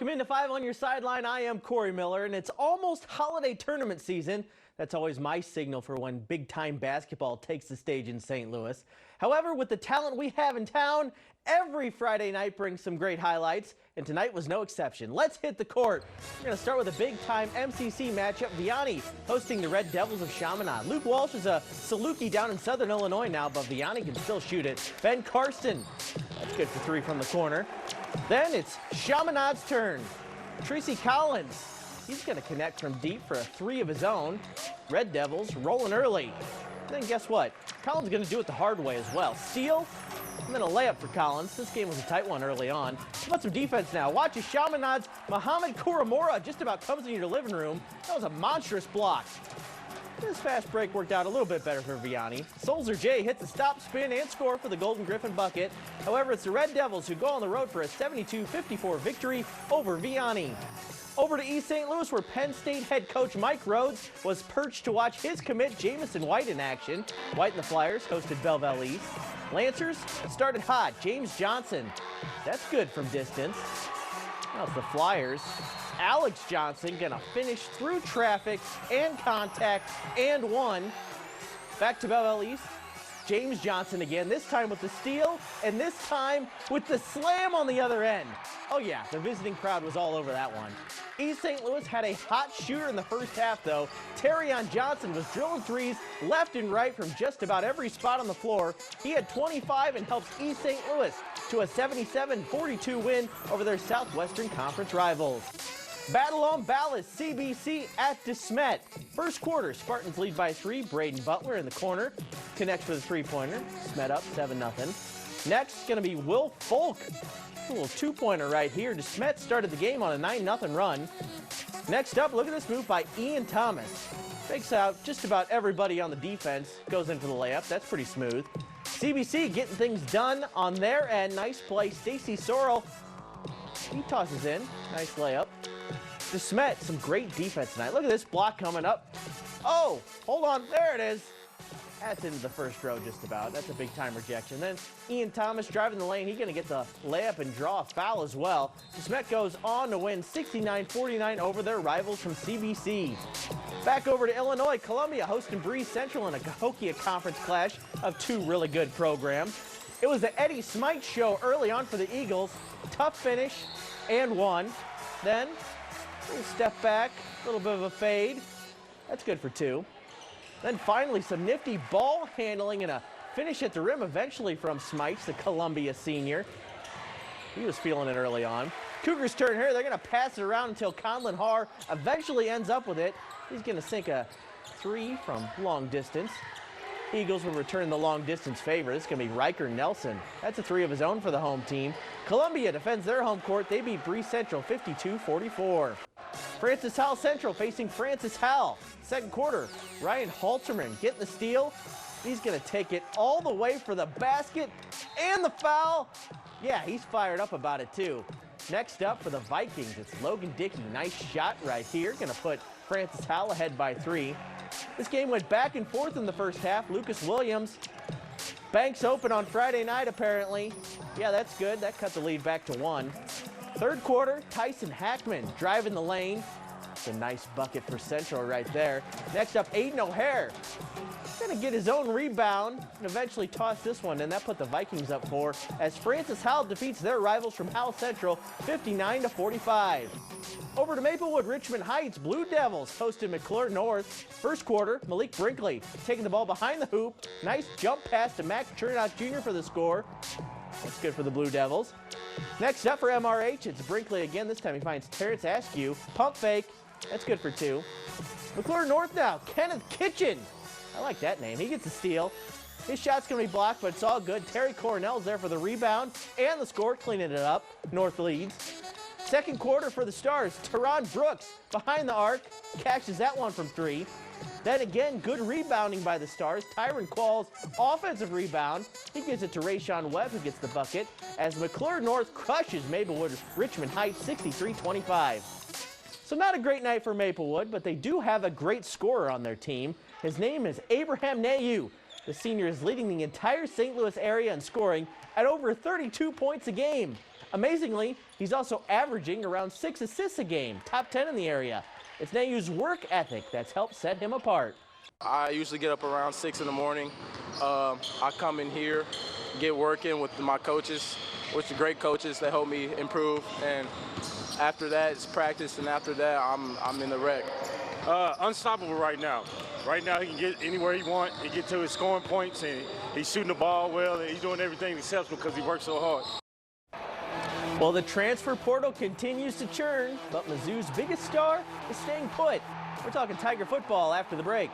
Welcome into 5 on your sideline. I am Corey Miller, and it's almost holiday tournament season. That's always my signal for when big-time basketball takes the stage in St. Louis. However, with the talent we have in town, every Friday night brings some great highlights, and tonight was no exception. Let's hit the court. We're going to start with a big-time MCC matchup. Vianney hosting the Red Devils of Chaminade. Luke Walsh is a Saluki down in Southern Illinois now, but Vianney can still shoot it. Ben Karsten, that's good for three from the corner. Then it's Chaminade's turn. Tracy Collins, he's going to connect from deep for a three of his own. Red Devils rolling early. And then guess what? Collins is going to do it the hard way as well. Steal, and then a layup for Collins. This game was a tight one early on. How about some defense now? Watch as Chaminade's Mohamed Kuramora just about comes in your living room. That was a monstrous block. This fast break worked out a little bit better for Vianney. Solzer J hits the stop, spin, and score for the Golden Griffin bucket. However, it's the Red Devils who go on the road for a 72-54 victory over Vianney. Over to East St. Louis, where Penn State head coach Mike Rhodes was perched to watch his commit Jamison White in action. White and the Flyers hosted Belleville East. Lancers started hot. James Johnson, that's good from distance. Now it's the Flyers. Alex Johnson gonna finish through traffic and contact and one. Back to Belleville East. James Johnson again, this time with the steal, and this time with the slam on the other end. Oh yeah, the visiting crowd was all over that one. East St. Louis had a hot shooter in the first half though. Terrion Johnson was drilling threes left and right from just about every spot on the floor. He had 25 and helps East St. Louis to a 77-42 win over their Southwestern Conference rivals. Battle on Ballas, CBC at DeSmet. First quarter, Spartans lead by 3. Braden Butler in the corner connects with a three-pointer. DeSmet up 7-0. Next, going to be Will Folk. A little two-pointer right here. DeSmet started the game on a 9-0 run. Next up, look at this move by Ian Thomas. Fakes out just about everybody on the defense. Goes in for the layup. That's pretty smooth. CBC getting things done on their end. Nice play. Stacy Sorrell, he tosses in. Nice layup. DeSmet, some great defense tonight. Look at this block coming up. Oh, hold on. There it is. That's into the first row just about. That's a big-time rejection. Then Ian Thomas driving the lane. He's going to get the layup and draw a foul as well. DeSmet goes on to win 69-49 over their rivals from CBC. Back over to Illinois. Columbia hosting Breeze Central in a Cahokia Conference clash of two really good programs. It was the Eddie Smite show early on for the Eagles. Tough finish and one. Then a little step back, a little bit of a fade. That's good for two. Then finally some nifty ball handling and a finish at the rim eventually from Smites, the Columbia senior. He was feeling it early on. Cougars turn here. They're going to pass it around until Conlon Haar eventually ends up with it. He's going to sink a three from long distance. Eagles will return the long distance favor. This is going to be Riker Nelson. That's a three of his own for the home team. Columbia defends their home court. They beat Breeze Central 52-44. Francis Howell Central facing Francis Howell. Second quarter, Ryan Halterman getting the steal. He's going to take it all the way for the basket and the foul. Yeah, he's fired up about it too. Next up for the Vikings, it's Logan Dickey. Nice shot right here. Going to put Francis Howell ahead by 3. This game went back and forth in the first half. Lucas Williams, banks open on Friday night apparently. Yeah, that's good. That cut the lead back to 1. Third quarter, Tyson Hackman driving the lane. It's a nice bucket for Central right there. Next up, Aiden O'Hare. Gonna get his own rebound and eventually toss this one, and that put the Vikings up 4 as Francis Howell defeats their rivals from Howell Central 59-45. Over to Maplewood, Richmond Heights, Blue Devils hosted McClure North. First quarter, Malik Brinkley taking the ball behind the hoop. Nice jump pass to Max Chernow Jr. for the score. That's good for the Blue Devils. Next up for MRH, it's Brinkley again. This time he finds Terrence Askew. Pump fake. That's good for 2. McClure North now, Kenneth Kitchen. I like that name. He gets a steal. His shot's going to be blocked, but it's all good. Terry Cornell's there for the rebound and the score, cleaning it up. North leads. Second quarter for the Stars. Teron Brooks behind the arc. Catches that one from 3. Then again, good rebounding by the Stars. Tyron Qualls, offensive rebound. He gives it to Rayshawn Webb, who gets the bucket, as McClure North crushes Maplewood Richmond Heights 63-25. So not a great night for Maplewood, but they do have a great scorer on their team. His name is Abraham Nayu. The senior is leading the entire St. Louis area in scoring at over 32 points a game. Amazingly, he's also averaging around 6 assists a game, top 10 in the area. It's Nayu's work ethic that's helped set him apart. I usually get up around 6 in the morning. I come in here, get working with my coaches, which are great coaches that help me improve. And after that, it's practice, and after that, I'm in the rec. Unstoppable right now. Right now, he can get anywhere he wants. He get to his scoring points, and he's shooting the ball well, and he's doing everything exceptional because he works so hard. Well, the transfer portal continues to churn, but Mizzou's biggest star is staying put. We're talking Tiger football after the break.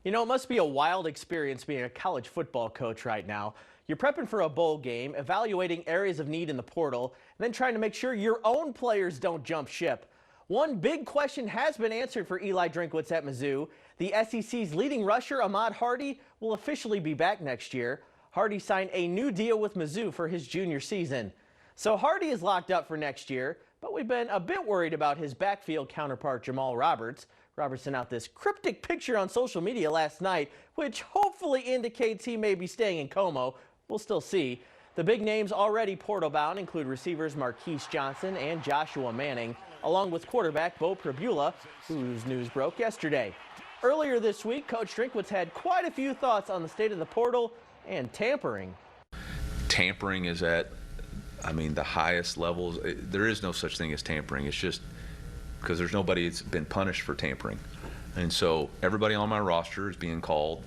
You know, it must be a wild experience being a college football coach right now. You're prepping for a bowl game, evaluating areas of need in the portal, and then trying to make sure your own players don't jump ship. One big question has been answered for Eli Drinkwitz at Mizzou. The SEC's leading rusher, Ahmad Hardy, will officially be back next year. Hardy signed a new deal with Mizzou for his junior season. So Hardy is locked up for next year, but we've been a bit worried about his backfield counterpart, Jamal Roberts. Roberts sent out this cryptic picture on social media last night, which hopefully indicates he may be staying in Como. We'll still see. The big names already portal-bound include receivers Marquise Johnson and Joshua Manning, along with quarterback Bo Pribula, whose news broke yesterday. Earlier this week, Coach Drinkwitz had quite a few thoughts on the state of the portal and tampering. Tampering is at, the highest levels. There is no such thing as tampering. It's just because there's nobody that's been punished for tampering. And so everybody on my roster is being called.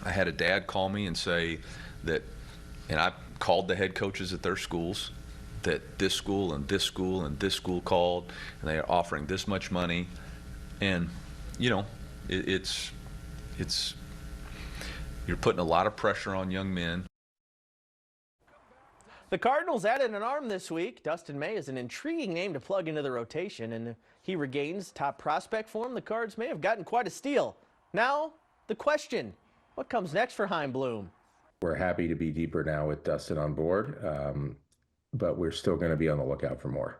I had a dad call me and say that, and I called the head coaches at their schools, that this school and this school and this school called, and they are offering this much money. And, it's you're putting a lot of pressure on young men. The Cardinals added an arm this week. Dustin May is an intriguing name to plug into the rotation, and if he regains top prospect form, the Cards may have gotten quite a steal. Now, the question, what comes next for Chaim Bloom? We're happy to be deeper now with Dustin on board, but we're still going to be on the lookout for more.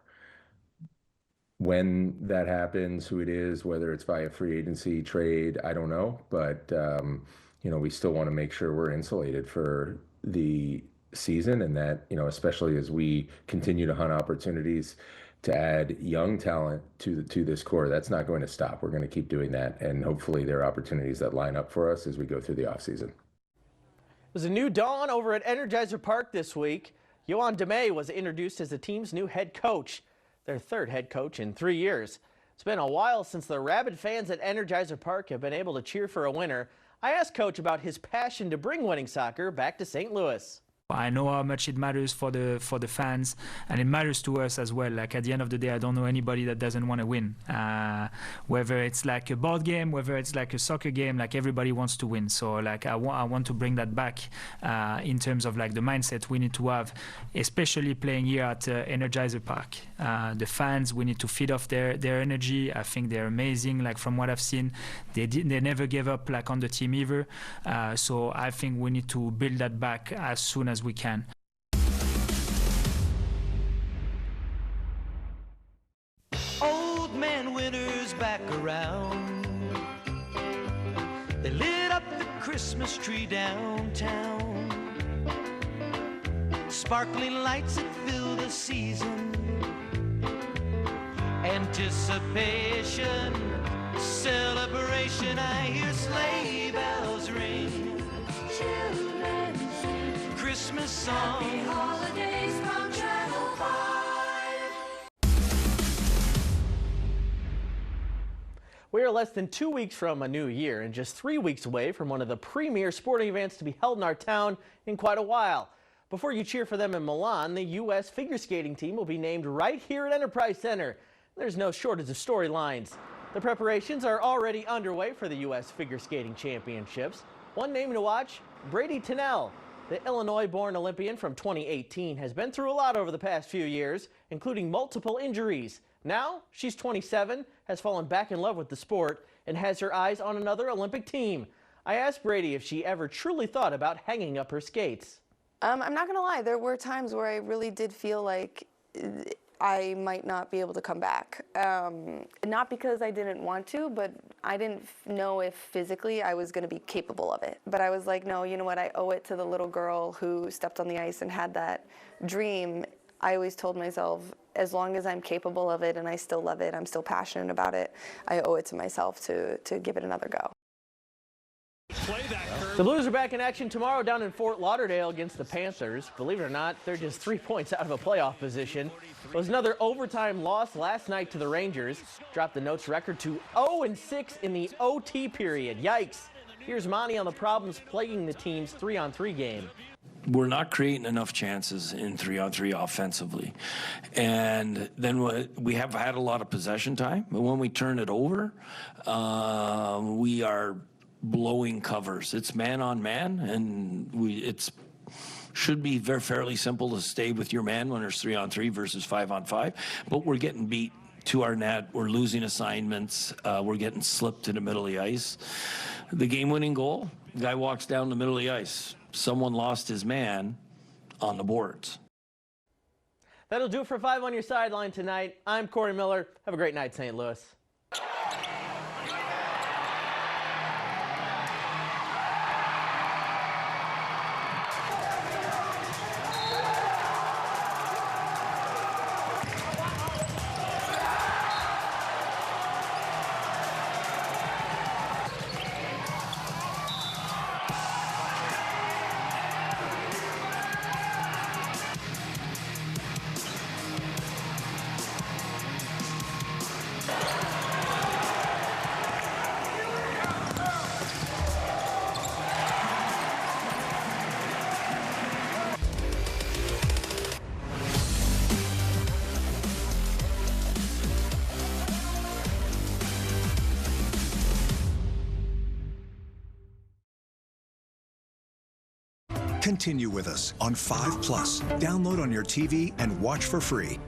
When that happens, who it is, whether it's via free agency, trade, I don't know, but we still want to make sure we're insulated for the season, and that, especially as we continue to hunt opportunities to add young talent to this core, that's not going to stop. We're going to keep doing that, and hopefully there are opportunities that line up for us as we go through the offseason. There's a new dawn over at Energizer Park this week. Yohan DeMay was introduced as the team's new head coach, their third head coach in 3 years. It's been a while since the rabid fans at Energizer Park have been able to cheer for a winner. I asked Coach about his passion to bring winning soccer back to St. Louis. I know how much it matters for the fans, and it matters to us as well. Like, at the end of the day, I don't know anybody that doesn't want to win. Whether it's like a board game, whether it's like a soccer game, like, everybody wants to win. So like I want to bring that back in terms of like the mindset we need to have, especially playing here at Energizer Park. The fans, we need to feed off their energy. I think they're amazing. Like, from what I've seen, they never gave up like on the team either. So I think we need to build that back as soon as we can. Old man Winter's back around. They lit up the Christmas tree downtown. Sparkling lights that fill the season. Anticipation, celebration. I hear sleigh bells ring. Children sing Christmas songs. Happy holidays from Channel 5. We are less than 2 weeks from a new year and just 3 weeks away from one of the premier sporting events to be held in our town in quite a while. Before you cheer for them in Milan, the U.S. figure skating team will be named right here at Enterprise Center. There's no shortage of storylines. The preparations are already underway for the U.S. Figure Skating Championships. One name to watch, Brady Tennell. The Illinois-born Olympian from 2018 has been through a lot over the past few years, including multiple injuries. Now, she's 27, has fallen back in love with the sport, and has her eyes on another Olympic team. I asked Brady if she ever truly thought about hanging up her skates. I'm not going to lie. There were times where I really did feel like I might not be able to come back. Not because I didn't want to, but I didn't know if physically I was going to be capable of it. But I was like, no, you know what? I owe it to the little girl who stepped on the ice and had that dream. I always told myself, as long as I'm capable of it and I still love it, I'm still passionate about it, I owe it to myself to give it another go. The Blues are back in action tomorrow down in Fort Lauderdale against the Panthers. Believe it or not, they're just 3 points out of a playoff position. It was another overtime loss last night to the Rangers. Dropped the Notes record to 0-6 in the OT period. Yikes. Here's Monty on the problems plaguing the team's 3-on-3 game. We're not creating enough chances in 3-on-3 offensively. And then we have had a lot of possession time, but when we turn it over, we are blowing covers. It's man on man, and it's should be very fairly simple to stay with your man when there's 3-on-3 versus 5-on-5, but we're getting beat to our net. We're losing assignments. We're getting slipped to the middle of the ice. The game-winning goal, the guy walks down the middle of the ice. Someone lost his man on the boards. That'll do it for 5 on your sideline tonight. I'm Corey Miller. Have a great night, St. Louis. Continue with us on 5 Plus. Download on your TV and watch for free.